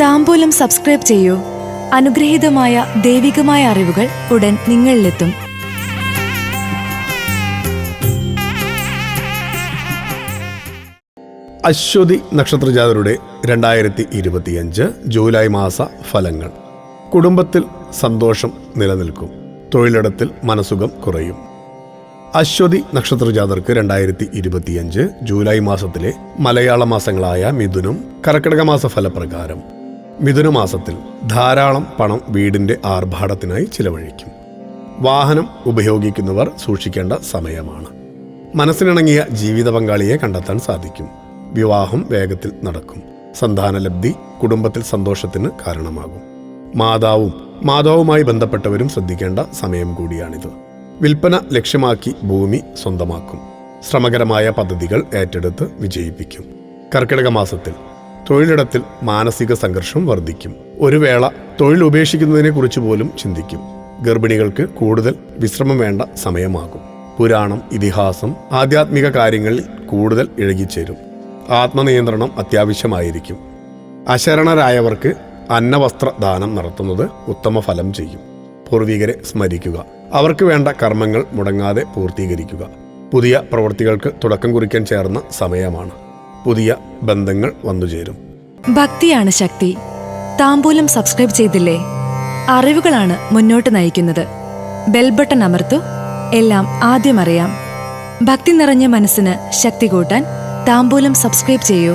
താംബൂലം subscribe ചെയ്യൂ. അനുഗ്രഹീതമായ ദൈവികമായ അറിവുകൾ ഉടൻ നിങ്ങളിലെത്തും. അശ്വതി നക്ഷത്രജാതരുടെ 2025 ജൂലൈ മാസ ഫലങ്ങൾ. കുടുംബത്തിൽ സന്തോഷം നിലനിൽക്കും. തൊഴിലിടത്തിൽ മനസുഖം കുറയും. അശ്വതി നക്ഷത്രജാതർക്ക് 2025 ജൂലൈ മാസത്തിലെ മലയാള മാസങ്ങളായ മിഥുനം, കർക്കിടക മാസ ഫലപ്രകാരം മിഥുനമാസത്തിൽ ധാരാളം പണം വീടിൻ്റെ ആർഭാടത്തിനായി ചിലവഴിക്കും. വാഹനം ഉപയോഗിക്കുന്നവർ സൂക്ഷിക്കേണ്ട സമയമാണ്. മനസ്സിനിണങ്ങിയ ജീവിത പങ്കാളിയെ കണ്ടെത്താൻ സാധിക്കും. വിവാഹം വേഗത്തിൽ നടക്കും. സന്താനലബ്ധി കുടുംബത്തിൽ സന്തോഷത്തിന് കാരണമാകും. മാതാവുമായി ബന്ധപ്പെട്ടവരും ശ്രദ്ധിക്കേണ്ട സമയം കൂടിയാണിത്. വിൽപ്പന ലക്ഷ്യമാക്കി ഭൂമി സ്വന്തമാക്കും. ശ്രമകരമായ പദ്ധതികൾ ഏറ്റെടുത്ത് വിജയിപ്പിക്കും. കർക്കിടക മാസത്തിൽ തൊഴിലിടത്തിൽ മാനസിക സംഘർഷം വർദ്ധിക്കും. ഒരു വേള തൊഴിൽ ഉപേക്ഷിക്കുന്നതിനെ കുറിച്ച് പോലും ചിന്തിക്കും. ഗർഭിണികൾക്ക് കൂടുതൽ വിശ്രമം വേണ്ട സമയമാകും. പുരാണം, ഇതിഹാസം, ആധ്യാത്മിക കാര്യങ്ങളിൽ കൂടുതൽ ഇഴകിച്ചേരും. ആത്മനിയന്ത്രണം അത്യാവശ്യമായിരിക്കും. അശരണരായവർക്ക് അന്നവസ്ത്ര ദാനം നടത്തുന്നത് ഉത്തമ ഫലം ചെയ്യും. പൂർവികരെ സ്മരിക്കുക. അവർക്ക് വേണ്ട കർമ്മങ്ങൾ മുടങ്ങാതെ പൂർത്തീകരിക്കുക. പുതിയ പ്രവൃത്തികൾക്ക് തുടക്കം കുറിക്കാൻ ചേർന്ന സമയമാണ്. പുതിയ ബന്ധങ്ങൾ വന്നുചേരും. ഭക്തിയാണ് ശക്തി. താംബൂലം സബ്സ്ക്രൈബ് ചെയ്തില്ലേ? അറിവുകളാണ് മുന്നോട്ട് നയിക്കുന്നത്. ബെൽ ബട്ടൺ അമർത്തു. എല്ലാം ആദ്യം അറിയാം. ഭക്തി നിറഞ്ഞ മനസ്സിന് ശക്തി കൂട്ടാൻ താംബൂലം സബ്സ്ക്രൈബ് ചെയ്യൂ.